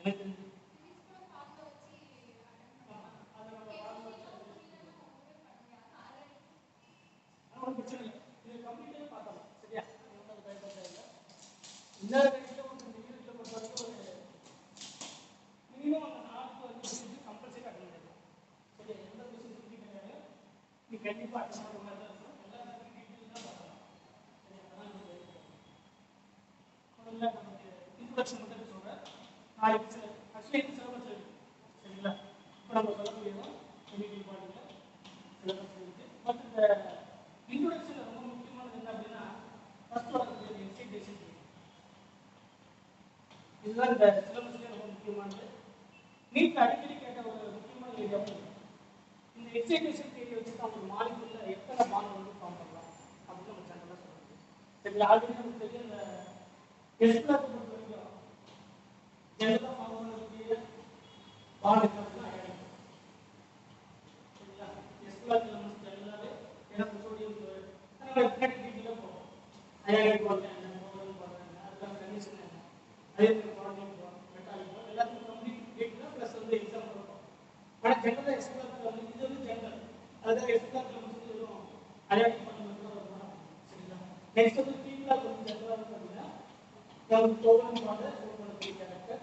எனக்கு பிரச்சனை இல்லை. இது கம்ப்ளீட்டாக பார்த்தலாம். சரியா? இந்த இடத்துல ஒரு நிகழ்ச்சியில் பொறுத்த வரைக்கும் ஒரு மினிமம் அந்த 4 கொஸ்டின்ஸ் கம்பல்சரி அட்டன் பண்ணிடலாம். சரியா? எந்த கொஸ்டின் சுற்றி கிடையாது, நீ கண்டிப்பாக அட்டன் பண்ணுற மாதிரி தான் இருக்கும். எல்லா டீட்டெயில்ஸ் தான் பார்க்கலாம். சரியா? அதெல்லாம் முதல்ல நமக்கு இன்ட்ரோடக்ஷன் மட்டும் சொல்கிறேன். நாளைக்கு ஆக்சுவலி சிலபஸ் இருக்கு. சரிங்களா? இப்போ நம்ம சொல்லக்கூடியதான் கெமிக்கல் பாடியில் சிலபஸ் இருக்குது. பட் இந்த இன்ட்ரோடக்ஷனில் ரொம்ப முக்கியமானது என்ன அப்படின்னா ஃபர்ஸ்ட் வரக்கூடிய எக்ஸைட்டேஷன். இதுதான் இந்த சிலபஸ்லேயே ரொம்ப முக்கியமானது. நீட் அடிக்கடி கேட்ட ஒரு முக்கியமான ஏரியாவும் இந்த எக்ஸைட்டேஷன் தேரியை வச்சு தான் ஒரு மாலிகுல்ல எத்தனை பாண்ட் வந்து ஃபார்ம் பண்ணலாம் அப்படின்னு நம்ம ஜெனரலாக சொல்லுவோம். சரிங்களா? ஆல்ரெடி நமக்கு தெரியும் இந்த எஸ்பிளாக பொறுத்த வரைக்கும் ஜெனரலாக ஃபார்ம் பண்ணக்கூடிய பாண்ட் என்ன அப்படின்னா அயானிக். சரிங்களா? எஸ்பிளாக நம்ம ஜெனரலாகவே எனக்கு சோடியம் குளோரைடு நம்ம பின்னாடி டீட்டெயிலாக போவோம். அயானிக் பாண்ட் என்ன, கோவலன்ட் பாண்ட் என்ன, அதுக்கான கண்டிஷன் என்ன, அதே மாதிரி பாண்டிங் பாண்ட், மெட்டாலிக் பாண்ட் எல்லாத்துக்கும் கம்ப்ளீட் டீட்டெயிலாக ப்ளஸ் வந்து எக்ஸாம் இருக்கும். ஆனால் ஜெனரலாக எஸ்பிளாக வந்து இது வந்து ஜெனரல், அதுதான் எஸ்பிளாக வந்து வெறும் அயானிக் பாண்ட் மட்டும் தான் வரும். சரிங்களா? நெக்ஸ்ட் வந்து டீம்லாக வந்து ஜெனரலாக வந்து பார்த்தீங்கன்னா நமக்கு கோவலன்ட் பாண்டை ஷோ பண்ணக்கூடிய கேரக்டர்.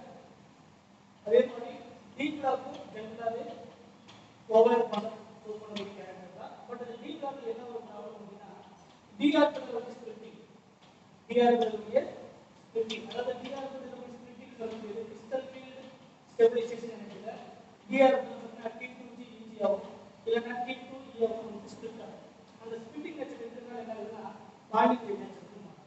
அதே மாதிரி டீம்லாக்கும் ஜெனரலாகவே கோவலன்ட் பாண்டை ஷோ பண்ணக்கூடிய கேரக்டர் தான். பட் அந்த டீம்லாக்கில் என்ன ஒரு ப்ராப்ளம் அப்படின்னா டிஆர்பிஎல் வந்து ஸ்பிளிட்டிங். டிஆர்பிஎல் ஸ்பிளிட்டிங், அதாவது டிஆர்பிஎல் வந்து ஸ்பிளிட்டிங் சொல்லக்கூடியது கிறிஸ்டல் ஃபீல்டு ஸ்டெபிலைசேஷன் எனக்குல டிஆர்பிஎல் வந்து T2G ஆகும், இல்லைன்னா T2E ஆகும் வந்து ஸ்பிளிட் ஆகும். அந்த ஸ்பிளிட்டிங் நேச்சர் இருக்கிறதுனால என்ன ஆகுதுன்னா பாண்டிங் நேச்சர் இருக்கும்.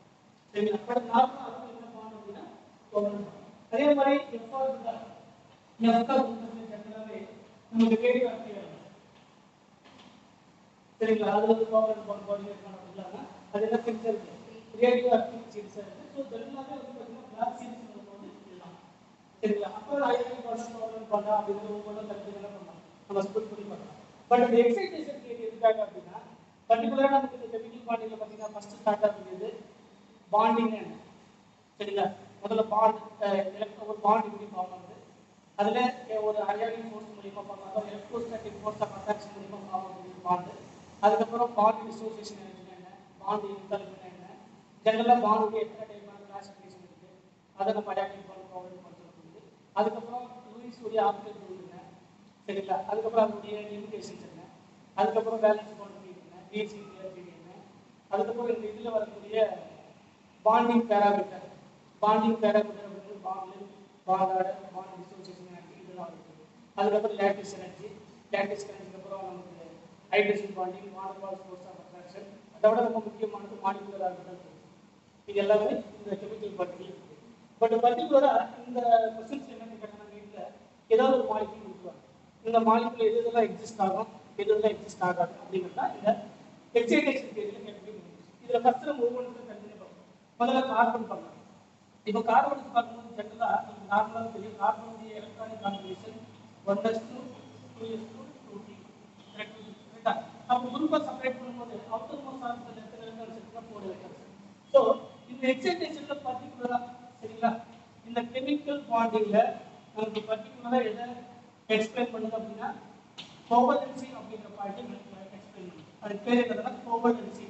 சரிங்களா? பட் நார்மலாக அதுவும் என்ன பாண்ட் அப்படின்னா கோவலன்ட் பாண்ட். அதே மாதிரி எஃப்ஆர் இருந்தால் எஃப்ஆர் வந்து ஜெனரலாகவே நமக்கு ரேடியோ ஆக்டிவ் ஆகும். சரிங்களா? அது வந்து கோவலன்ட் பாண்ட் கோஆர்டினேட் இல்லாமல் அது என்ன சென்சர் ரேடியோ ஆக்டிவ் சென்சர் இருக்குது. ஸோ ஜெனரலாகவே வந்து பார்த்தீங்கன்னா பிளாக் சீரிஸ் வந்து இதுதான். சரிங்களா? அப்போ அயானிக் பாண்ட் கோவலன்ட் பாண்டா அப்படிங்கிற ஒவ்வொன்றும் தனித்தனி என்ன பண்ணலாம், நம்ம ஸ்பிளிட் பண்ணி பார்க்கலாம். பட் இந்த எக்ஸைட்டேஷன் தியரி எதுக்காக அப்படின்னா பர்டிகுலராக நமக்கு இந்த கெமிக்கல் பாண்டிங்கில் பார்த்தீங்கன்னா ஃபர்ஸ்ட் ஸ்டார்ட் ஆகுது பாண்டிங் என்ன. சரிங்களா? முதல்ல பாண்ட் ஒரு பாண்ட் இப்படி ஃபார்ம் ஆகுது. அதில் ஒரு அயானிக் ஃபோர்ஸ் மூலியமாக ஃபார்ம் ஆகும், எலக்ட்ரோஸ்டாட்டிக் ஃபோர்ஸ் ஆஃப் அட்ராக்ஷன் மூலியமாக ஃபார்ம் ஆகக்கூடிய பாண்டு. அதுக்கப்புறம் பாண்ட் டிசோசியேஷன் எனர்ஜி என்ன, பாண்ட் இன்டர்ஃபரன்ஸ் என்ன, ஜெனரலாக பாண்டுக்கு எத்தனை டைப்பான கிளாசிஃபிகேஷன் இருக்குது, அதை நம்ம அயானிக் பாண்ட் கோவலன்ட் பாண்ட் சொல்லக்கூடியது. அதுக்கப்புறம் லூயிஸ் உடைய ஆப்டிகல் ரூல் என்ன. சரிங்களா? அதுக்கப்புறம் அதனுடைய லிமிடேஷன்ஸ் என்ன, அதுக்கப்புறம் பேலன்ஸ் பாண்ட் என்ன, டிஎஸ்சி என்ன, அதுக்கப்புறம் இந்த இதில் வரக்கூடிய பாண்டிங் பேராமீட்டர். பாண்டிங் பேராமீட்டர் அப்படிங்கிறது bond length, bond order, bond dissociation energy இதெல்லாம் இருக்குது. அதுக்கப்புறம் லேட்டிஸ் எனர்ஜி, லேட்டிஸ் எனர்ஜிக்கு அப்புறம் நமக்கு hydrogen bonding, monopole force of attraction, அதை விட ரொம்ப முக்கியமானது மாலிகுலர் ஆர்பிட்டல் ஃபோர்ஸ். இது எல்லாமே இந்த கெமிக்கல் பாண்டில் இருக்குது. பட் பர்டிகுலராக இந்த கொஸ்டின்ஸ் என்ன கேட்கறாங்கன்னா வீட்டில் ஏதாவது ஒரு மாலிகுல் கொடுக்குவாங்க. இந்த மாலிகுல் எது இதெல்லாம் எக்ஸிஸ்ட் ஆகும், எது இதெல்லாம் எக்ஸிஸ்ட் ஆகாது அப்படிங்கிறதா இந்த எக்ஸைட்டேஷன் தியரியில் கேட்கக்கூடிய முடியும். இதில் ஃபர்ஸ்ட் நம்ம ஒவ்வொன்றுக்கும் கண்டினியூ பண்ணலாம். முதல்ல கார்பன் பண்ணலாம். இப்போ கார்பனுக்கு பார்க்கும்போது ஜெனரலாக நமக்கு நார்மலாக தெரியும் கார்பனுடைய electronic configuration 1s2 2s2 2p. கரெக்டா? அப்போ குரூப்பை செப்பரேட் பண்ணும்போது அவுட்டர் மோஸ்ட் ஆர்பிட்டல் எத்தனை எலக்ட்ரான்ஸ் இருக்குன்னா 4 எலக்ட்ரான்ஸ். ஸோ இந்த எக்ஸைட்டேஷன்ல பர்டிகுலராக சரிங்களா இந்த கெமிக்கல் பாண்டிங்ல நமக்கு பர்டிகுலராக எதை எக்ஸ்பிளைன் பண்ணுது அப்படின்னா கோவலன்சி அப்படிங்கிற பாயிண்ட் எக்ஸ்பிளைன் பண்ணுது. அது பேர் என்னதுன்னா கோவலன்சி.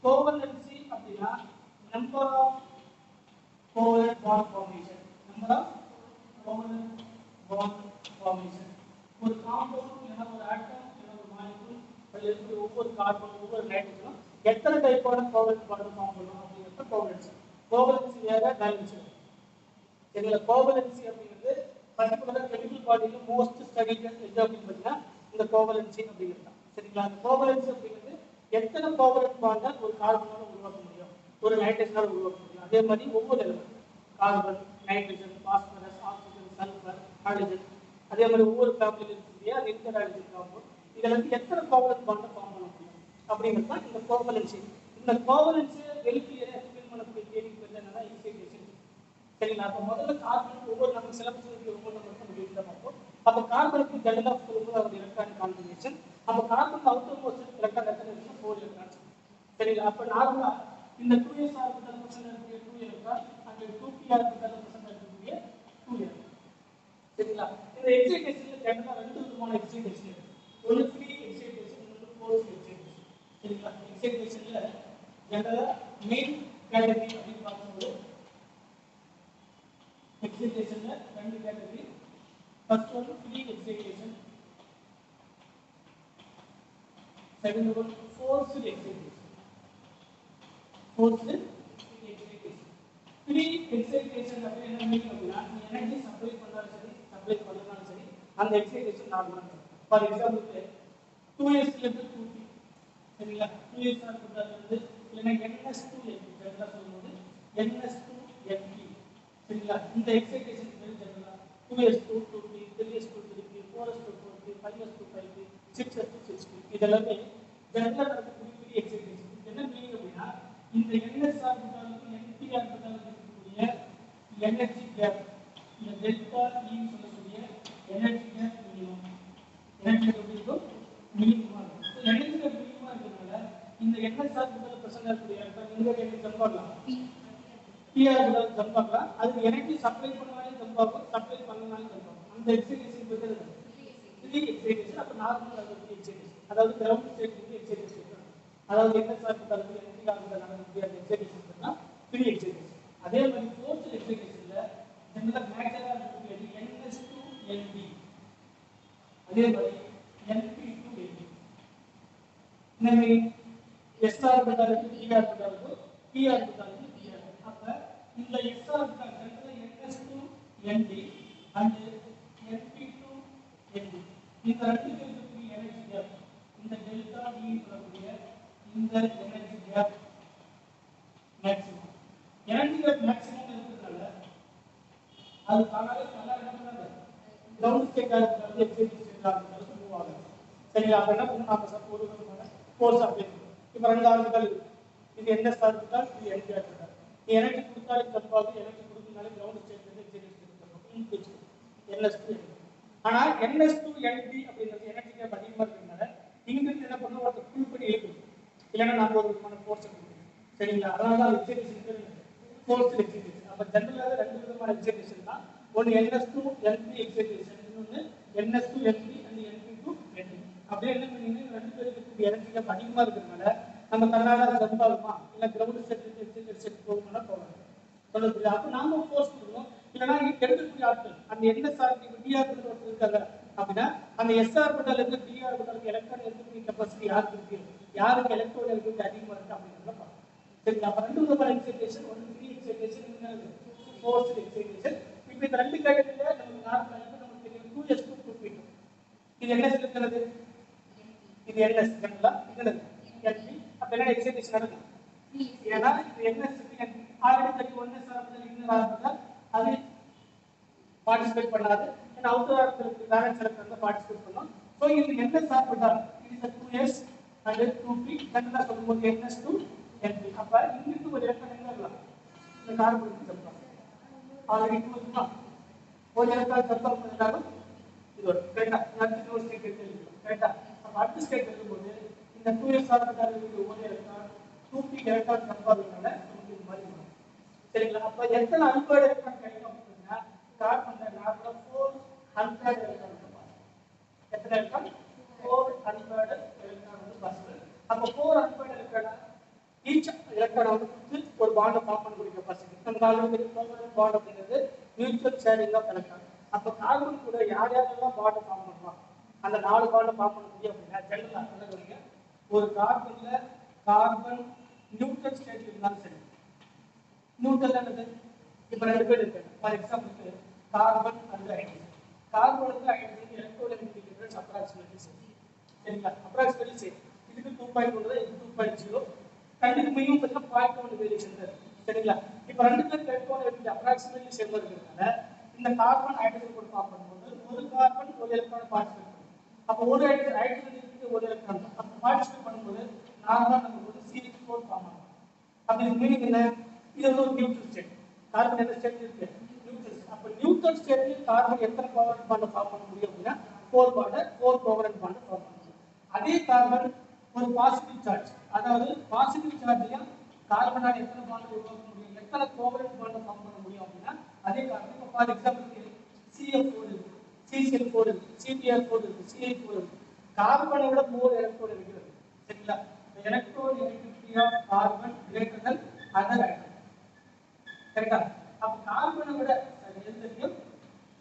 கோவலன்சி அப்படின்னா number of covalent bond formation. Number of covalent bond formation. ஒரு காம்பவுண்ட் இல்லைன்னா ஒரு ஆட்டம் இல்லைன்னா ஒரு மாலிகுல் அதில் இருக்கிற ஒவ்வொரு கார்பன் ஒவ்வொரு நைட்ரஜனும் எத்தனை டைப்பான கோவலன்ட் பாண்ட் ஃபார்ம் பண்ணும் அப்படிங்கிறது கோவலன்சி. கோவலன்சி வேற பேலன்ஸ். சரிங்களா? கோவலன்சி அப்படிங்கிறது பர்டிகுலராக கெமிக்கல் பாடியில் மோஸ்ட் ஸ்டடிட் எது அப்படின்னு பார்த்தீங்கன்னா இந்த கோவலன்சி அப்படிங்கிறது தான். சரிங்களா? அந்த கோவலன்சி அப்படிங்கிறது எத்தனை கோவலன்ட் பாண்டை ஒரு கார்பனால உருவாக்க முடியும், ஒரு நைட்ரஜனால் உருவாக்க முடியும். அதே மாதிரி ஒவ்வொரு element carbon, nitrogen, phosphorus, oxygen, sulphur, hydrogen, அதே மாதிரி ஒவ்வொரு ஃபேமிலியில் இருக்கக்கூடிய இன்டர் ஹைட்ரஜன் காம்பவுண்ட் இதெல்லாம் எத்தனை கோவலன்ட் பாண்டை ஃபார்ம் பண்ண முடியும் அப்படிங்கிறது தான் இந்த கோவலன்சி. இந்த கோவலன்சியை வெளியே எக்ஸ்பிளைன் பண்ணக்கூடிய தேதிக்கு பேர் என்னன்னா எக்ஸைட்டேஷன். சரிங்களா? அப்போ முதல்ல கார்பன் ஒவ்வொரு நம்ம சிலபஸ் ஒவ்வொரு நம்ம வீட்டில் பார்ப்போம். அப்போ கார்பனுக்கு ஜெனரல் ஆஃப் ஒரு எலக்ட்ரானிக் கான்ஃபிகரேஷன். அப்போ கார்பன் அவுட்டர் மோஸ்ட் எலக்ட்ரான் எத்தனை இருக்குன்னா 4 எலக்ட்ரான்ஸ். சரிங்களா? அப்போ நார்மலா இந்த 2s ஆர்பிட்டல் பர்சன்ட் இருக்கக்கூடிய 2 எலக்ட்ரான், அந்த 2p ஆர்பிட்டல் பர்சன்ட் இருக்கக்கூடிய 2 எலக்ட்ரான். இந்த எக்ஸைட்டேஷன்ல ஜெனரலா ரெண்டு விதமான எக்ஸைட்டேஷன் இருக்கு. ஒன்று ஃப்ரீ எக்ஸைட்டேஷன், இன்னொன்று ஃபோர்ஸ் எக்ஸைட்டேஷன். சரிங்களா? எக்ஸைட்டேஷன்ல ஜெனரலா மெயின் கேட்டகரி அப்படின்னு பார்க்கும்போது எக்ஸைட்டேஷன்ல ரெண்டு category. First one free excitation, second one forced excitation. Forced excitation. Free excitation அப்படி என்ன மீனிங் அப்படின்னா எனர்ஜி சப்ளை பண்ணாலும் சரி சப்ளை பண்ணாலும் சரி அந்த எக்ஸைட்டேஷன் நார்மலாக இருக்கும். ஃபார் எக்ஸாம்பிளுக்கு 2s இருந்து 2p, சரிங்களா? 2s வந்து இல்லைன்னா ns2 ஜெனரலாக சொல்லும்போது ns2np, சரிங்களா? இந்த எக்ஸைட்டேஷன் பேர் ஜெனரலாக 2s2 2p, 3s2 3p, 4s2 4p, 5s2 5p, 6s2 6p. இதெல்லாமே ஜெனரலாக நடக்கக்கூடிய ஃப்ரீ எக்ஸைட்டேஷன். என்ன மீனிங் அப்படின்னா இந்த ns ஆர்பிட்டாலுக்கும் np ஆர்பிட்டாலுக்கும் இருக்கக்கூடிய எனர்ஜி கேப், இந்த டெல்டா E சொல்லக்கூடிய energy gap minimum. Energy gap இருக்கும் மினிமமா இருக்கும். ஸோ எனர்ஜி கேப் மினிமமா இருக்கிறதுனால இந்த ns ஆர்பிட்டால் பிரசன்ட் இருக்கக்கூடிய இந்த எனர்ஜி ஜம்ப் ஆகலாம், p ஆர்பிட்டால் ஜம்ப் ஆகலாம். அதுக்கு எனர்ஜி சப்ளை பண்ணாலும் ஜம்ப் ஆகும், சப்ளை பண்ணாலும் ஜம்ப் ஆகும். அந்த எக்ஸைட்டேஷன் பேர் ஃப்ரீ எக்ஸைட்டேஷன். அப்போ நார்மல் ஆகக்கூடிய எக்ஸைட்டேஷன், அதாவது கிரவுண்ட் ஸ்டேட்க்கு எக்ஸைட்டேஷன். அதாவது என்ன ஆர்பிட்டால் எனர்ஜி ஆர்பிட்டால் நடக்கக்கூடிய அந்த எக்ஸைட்டேஷன் தான் ஃப்ரீ எக்ஸைட்டேஷன். அதே மாதிரி ஃபோர்ஸ்டு எக்ஸைட்டேஷன்ல ஜெனரலா மேக்ஸிமம் இருக்கக்கூடியது ns2np, அதே மாதிரி np2np. எனவே s ஆர்பிட்டாலுக்கு p ஆர்பிட்டாலுக்கு p ஆர்பிட்டாலுக்கு p orbital. அப்ப இந்த s ஆர்பிட்டால் ஜெனரலா ns2np and np2np இந்த ரெண்டுக்கு இருக்கக்கூடிய எனர்ஜி கேப், இந்த டெல்டா E சொல்லக்கூடிய இந்த energy gap maximum. Energy gap maximum இருக்கிறதுனால அது தானாவே நல்லா என்ன பண்ணாது, கிரவுண்ட் ஸ்டேட் ஆகுது, எக்ஸைட்டேஷன் ஸ்டேட் ஆகுது, மூவ் ஆகுது. சரிங்களா? அப்ப என்ன பண்ணும், நாம ஒரு விதமான ஃபோர்ஸ் அப்ளை பண்ணும். இப்போ ரெண்டு ஆர்பிட்டால் இருக்கு, இது ns ஆர்பிட்டால், இது np ஆர்பிட்டால். நீ எனர்ஜி கொடுத்தாலும் ஜம்ப் ஆகுது, எனர்ஜி கொடுக்கறதுனால கிரவுண்ட் ஸ்டேட்ல இருந்து எக்ஸைட்டேஷன் ஸ்டேட் போகும், ns2np. ஆனா ns2np அப்படிங்கிறது எனர்ஜி கேப் அதிகமா இருக்கிறதுனால இங்கிருந்து என்ன பண்ணும், ஒரு புல் பண்ணி இழுக்கும், இல்லைன்னா நாம ஒரு விதமான ஃபோர்ஸ் கொடுக்கணும். சரிங்களா? அதனால தான் எக்ஸைட்டேஷன் பேர் ஃபோர்ஸ்டு எக்ஸைட்டேஷன். அப்ப ஜெனரலாக ரெண்டு விதமான எக்ஸைட்டேஷன் தான். ஒன்று ns2np எக்ஸைட்டேஷன், இன்னொன்று ns2np and np2np. அப்படியே என்ன பண்ணீங்கன்னா ரெண்டு பேருக்கு எனர்ஜி கேப் அதிகமா இருக்கிறதுனால நம்ம தன்னால ஜம்ப் ஆகுமா இல்லை கிரவுண்ட் ஸ்டேட் எக்ஸைட்டேஷன் ஸ்டேட் போகும்னா போகலாம். சொல்லுது. அப்போ நாம ஃபோர்ஸ் கொடுக்கணும், இல்லைன்னா எடுக்கக்கூடிய ஆட்கள் அந்த ns ஆர்பிட்டால் d ஆர்பிட்டால் ஒருத்தர் இருக்காங்க அப்படின்னா அந்த s ஆர்பிட்டால் இருந்து d ஆர்பிட்டாலுக்கு எலக்ட்ரான் எடுக்கக்கூடிய கெப்பாசிட்டி யாருக்கு இருக்கு, யாருக்கு எலக்ட்ரான் எடுக்கக்கூடிய அதிகமா இருக்கு அப்படிங்கிறத பார்க்கணும். சரிங்களா? அப்ப ரெண்டு விதமான எக்ஸைட்டேஷன், ஒன்று ஃப்ரீ எக்ஸைட்டேஷன், இன்னொன்று ஃபோர்ஸ்டு எக்ஸைட்டேஷன். இப்போ இந்த ரெண்டு கேட்டகரியில நமக்கு நார்மலா நமக்கு தெரியும் 2s2 2p. இது என்ன இருக்கிறது, இது ns ஜெனரலா, இது np. அப்ப என்ன எக்ஸைட்டேஷன் நடக்கும், ஏன்னா இது ns already 1s orbital inner orbital அது பார்ட்டிசிபேட் பண்ணாது, ஏன்னா outer orbital balance electron participate பண்ணும். ஸோ இது ns ஆர்பிட்டால், இது 2s and 2p ஜெனரலா சொல்லும்போது ns2np. அப்ப இங்கிருந்து ஒரு எலக்ட்ரான் எங்க வரலாம், இந்த கார்பனுக்கு ஜம்ப் ஆகும். ஆல்ரெடி 2 இருக்குமா, ஒரு எலக்ட்ரான் ஜம்ப் ஆகும்போது இது ஒரு கரெக்டா அடுத்த ஒரு ஸ்டேட் இருக்கு, கரெக்டா? அப்ப அடுத்த ஸ்டேட் இருக்கும்போது இந்த 2s ஆர்பிட்டால் இருக்கு ஒரு எலக்ட்ரான், 2p எலக்ட்ரான் ஜம்ப் ஆகுறதுனால நமக்கு இது மாதிரி வரும். சரிங்களா? அப்ப எத்தனை அன்பாய்டு எலக்ட்ரான் கிடைக்கும் அப்படின்னா கார்பன்ல நார்மலா 4 அன்பாய்டு எலக்ட்ரான் இருக்கும். எத்தனை எலக்ட்ரான், 4 அன்பாய்டு எலக்ட்ரான் வந்து பாசிபிள். அப்ப 4 அன்பாய்டு எலக்ட்ரான் ஈச் எலக்ட்ரான் வந்து கொடுத்து ஒரு பாண்டை ஃபார்ம் பண்ணக்கூடிய கெப்பாசிட்டி. நம்ம ஆல்ரெடி கோவலன்ட் பாண்ட் அப்படிங்கிறது மியூச்சுவல் ஷேரிங் ஆஃப் எலக்ட்ரான். அப்ப கார்பன் கூட யார் யாரெல்லாம் பாண்டை ஃபார்ம் பண்ணுவாங்க, அந்த 4 பாண்டை ஃபார்ம் பண்ண முடியும் அப்படின்னா ஜெனரலா சொல்லுங்க, ஒரு கார்பன்ல கார்பன் நியூட்ரல் ஸ்டேட்ல இருந்தாலும் சரி, நியூட்ரல் என்னது, இப்ப ரெண்டு பேர் இருக்காங்க. ஃபார் எக்ஸாம்பிளுக்கு கார்பன் அண்ட் ஹைட்ரஜன். கார்பனுக்கு hydrogen electronegative difference approximately same. சரிங்களா? Approximately same. இதுக்கு 2.1 இது 2.0. ரெண்டுக்கு மினிமம் பார்த்தா 0.1 வேரியேஷன் இருக்கு. சரிங்களா? இப்ப ரெண்டு பேருக்கு எலக்ட்ரோநெகட்டிவ் அப்ராக்சிமேட்லி சேம் இருக்கிறதுனால இந்த கார்பன் ஹைட்ரஜன் கூட ஃபார்ம் பண்ணும்போது ஒரு கார்பன் ஒரு எலக்ட்ரான் பார்ட்டிசிபேட் பண்ணும். அப்ப ஒரு ஹைட்ரஜன் இருக்கு ஒரு எலக்ட்ரான், அப்ப பார்ட்டிசிபேட் பண்ணும்போது நார்மலா நம்ம ஒரு CH4 ஃபார்ம் ஆகும். அப்ப இது மீனிங் என்ன, இது வந்து ஒரு நியூட்ரல் ஸ்டேட். கார்பன் என்ன ஸ்டேட் இருக்கு, நியூட்ரல். அப்ப நியூட்ரல் ஸ்டேட்ல கார்பன் எத்தனை கோவலன்ட் பாண்ட் ஃபார்ம் பண்ண முடியும் அப்படின்னா 4 கோவலன்ட் பாண்ட் ஃபார்ம் பண்ண முடியும். அதே கார்பன் ஒரு பாசிட்டிவ் சார்ஜ், அதாவது பாசிட்டிவ் சார்ஜ்ல கார்பனால எத்தனை பாண்ட் உருவாக்க முடியும், எத்தனை கோவலன்ட் பாண்ட் ஃபார்ம் பண்ண முடியும் அப்படின்னா அதே கார்பன். இப்போ ஃபார் எக்ஸாம்பிளுக்கு CF4 இருக்கு. CCl4 இருக்கு, CBr4 இருக்கு, CH4 இருக்கு. கார்பனை விட மோர் எலக்ட்ரான் இருக்கிறது. சரிங்களா? electronegativity of carbon greater than other atom. கரெக்ட்டா? அப்ப கார்பனை விட எதுலயும்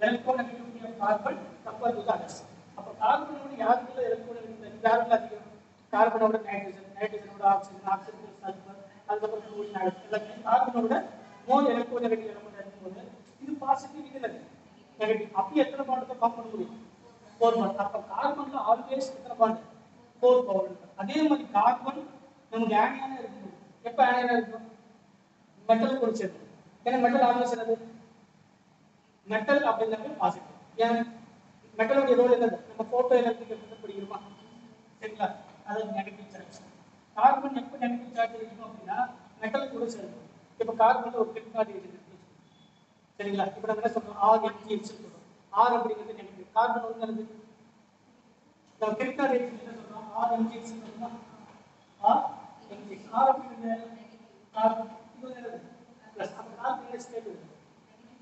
electronegativity of carbon compared to the others. அப்ப கார்பனை விட யாருக்குள்ள electronegativity யாருக்குள்ள அதிகம்? கார்பனை விட நைட்ரஜன், நைட்ரஜனை விட ஆக்சிஜன், ஆக்சிஜன் விட சல்பர், அதுக்கப்புறம் ஃப்ளூரின் எல்லாமே கார்பனை விட மோர் electronegative element இருக்கும்போது இது பாசிட்டிவ் இது நெகட்டிவ். அப்ப எத்தனை பாண்ட் தான் ஃபார்ம் பண்ண முடியும்? 4 பாண்ட். அப்ப கார்பன்ல ஆல்வேஸ் எத்தனை பாண்ட்? 4 பவர். அதே மாதிரி கார்பன் நமக்கு ஆனியனா இருக்கும். எப்ப ஆனியனா இருக்கும்? மெட்டல் கூட சேர்ந்து. ஏன்னா மெட்டல் ஆல்வேஸ் என்னது? மெட்டல் அப்படிங்கிறது பாசிட்டிவ். ஏன் மெட்டலோட ரோல் என்னது? நம்ம போட்டோ எலக்ட்ரிக் படிக்கிறோமா? சரிங்களா? அது நெகட்டிவ் சார்ஜ். கார்பன் எப்ப நெகட்டிவ் சார்ஜ் இருக்கும் அப்படின்னா மெட்டல் கூட சேர்ந்து. இப்ப கார்பன்ல ஒரு கிரிப்டானிக் இருக்கு. சரிங்களா? இப்ப நம்ம என்ன சொல்றோம்? RMgH சொல்றோம். R அப்படிங்கிறது நெகட்டிவ். கார்பன் வந்து என்னது? நம்ம கிரிப்டானிக் என்ன சொல்றோம்? RMgH சொல்றோம். RMgH. R அப்படிங்கிறது கார்பன் இது என்னது? பிளஸ். அப்ப கார்பன் ஸ்டேபிள்.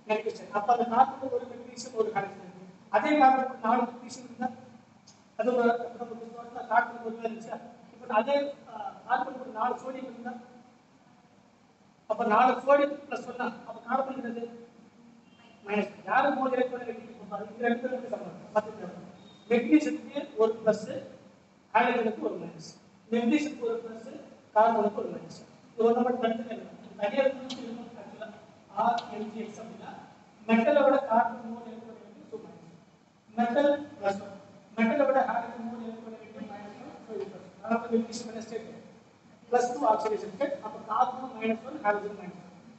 Negative charge. அப்ப அந்த கார்பன் ஒரு மெக்னீசியம் ஒரு ஹைட்ரஜன். அதே கார்பனுக்கு 4 மெக்னீசியம் இருந்தா அது ஒரு கார்பன் ஒரு இருந்துச்சு. இப்போ அதே கார்பனுக்கு 4 சோடியம் இருந்தா அப்ப 4 சோடியம் பிளஸ் சொன்னா அப்ப கார்பன் என்னது? மைனஸ். யாரு மோல் எலக்ட்ரான் கொடுப்பாரு? இந்த ரெண்டு பேருக்கு சமம். பாத்துக்கோங்க. மெக்னீசியத்துக்கு ஒரு பிளஸ், ஹைட்ரஜனுக்கு ஒரு மைனஸ். மெக்னீசியத்துக்கு ஒரு பிளஸ், கார்பனுக்கு ஒரு மைனஸ். இது ஒரு நம்பர் தனியா இருக்கு. தனியா இருக்கு ஆக்சுவலா RMgH அப்படினா மெட்டலோட carbon mole electron 2 minus. Metal plus மெட்டலோட hydrogen mole electron minus 1 plus. அதாவது மெக்னீசியம் என்ன ஸ்டேட்? +2 oxidation state. அப்ப கார்பன் -1 ஹைட்ரஜன் -1.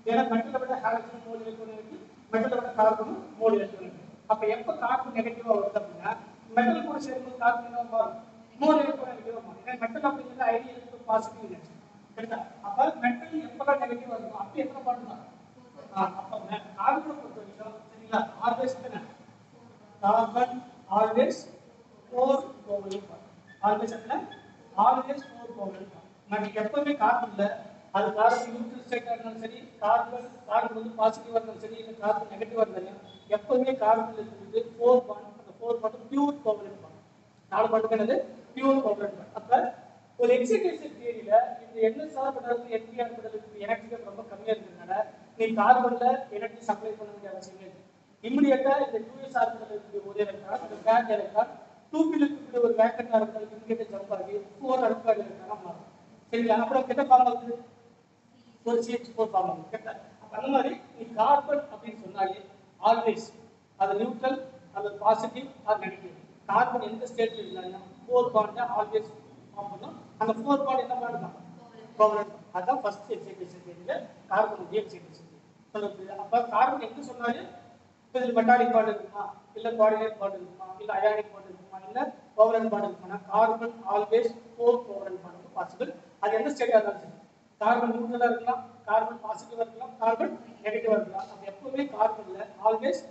ஏன்னா மெட்டலோட ஹைட்ரஜன் மோல் எலக்ட்ரான் மெட்டலோட கார்பன் மோல் எலக்ட்ரான். அப்ப எப்ப கார்பன் நெகட்டிவா வருது அப்படின்னா மெட்டல் கூட சேரும்போது கார்பன் என்ன மாறும்? மோல் எலக்ட்ரான் நெகட்டிவா மாறும். ஏன்னா மெட்டல் அப்படிங்கிறது ஐடியல் எலக்ட்ரான் பாசிட்டிவ் இருக்கு. கரெக்ட்டா? அப்ப மெட்டல் எப்ப நெகட்டிவா இருக்கும்? அப்ப எத்தனை பாண்ட் தான்? அப்ப கார்பனை பொறுத்த வரைக்கும் சரிங்களா? ஆல்வேஸ் என்ன? Carbon always 4 covalent bond. Always என்ன? Always 4 covalent bond. நமக்கு எப்பவுமே கார்பன்ல அது கார்பன் நியூட்ரல் ஸ்டேட்டா இருந்தாலும் சரி, கார்பன் வந்து பாசிட்டிவா இருந்தாலும் சரி, இல்ல கார்பன் நெகட்டிவா இருந்தாலும் எப்பவுமே கார்பன்ல இருக்குது 4 பாண்ட். அந்த 4 bond pure covalent bond. 4 bond என்னது? Pure covalent bond. அப்ப ஒரு எக்ஸைட்டேஷன் தியரியில இந்த NS ஆர்பிடலுக்கு NP ஆர்பிடலுக்கு எனர்ஜி ரொம்ப கம்மியா இருக்கிறதுனால நீ கார்பன்ல எனர்ஜி சப்ளை பண்ண வேண்டிய அவசியம் இல்லை. இமிடியேட்டா இந்த 2s ஆர்பிடலுக்கு ஒரு எலக்ட்ரான், இந்த பேக் எலக்ட்ரான் 2p க்கு ஒரு வேக்கன்ட் ஆர்பிடலுக்கு இமிடியேட்டா ஜம்ப் ஆகி 4 ஆர்பிடல் எலக்ட்ரானா மாறும். சரிங்களா? அப்புறம் என்ன ஃபார்ம் ஆகுது? ஒரு CH4 ஃபார்ம் ஆகுது. கரெக்ட்டா? அப்ப அந்த மாதிரி நீ கார்பன் அப்படின்னு சொன்னாலே ஆல்வேஸ் அது நியூட்ரல் அல்லது பாசிட்டிவ் ஆர் நெகட்டிவ். கார்பன் எந்த ஸ்டேட்ல இருந்தாலும் 4 பாண்ட் ஆல்வேஸ் ஃபார்ம் பண்ணும். அந்த 4 பாண்ட் என்ன பாண்ட் தான்? கோவலன்ட். அதான் ஃபர்ஸ்ட் எக்ஸைட்டேஷன் தியரியில கார்பன் டி எக்ஸைட்டேஷன் சொல்லுது. அப்ப கார்பன் எங்க சொன்னாலே இதுல மெட்டாலிக் பாண்ட் இருக்குமா, இல்ல கோஆர்டினேட் பாண்ட் இருக்குமா, இல்ல அயானிக் பாண்ட் இருக்குமா, இல்ல கோவலன்ட் பாண்ட் இருக்குமா? Carbon always 4 covalent bond possible. அது எந்த ஸ்டேட்டா இருந்தாலும் சரி. கார்பன் நியூட்ரலா இருக்கலாம், கார்பன் பாசிட்டிவா இருக்கலாம், கார்பன் நெகட்டிவா இருக்கலாம். அப்ப எப்பவுமே கார்பன்ல ஆல்வேஸ்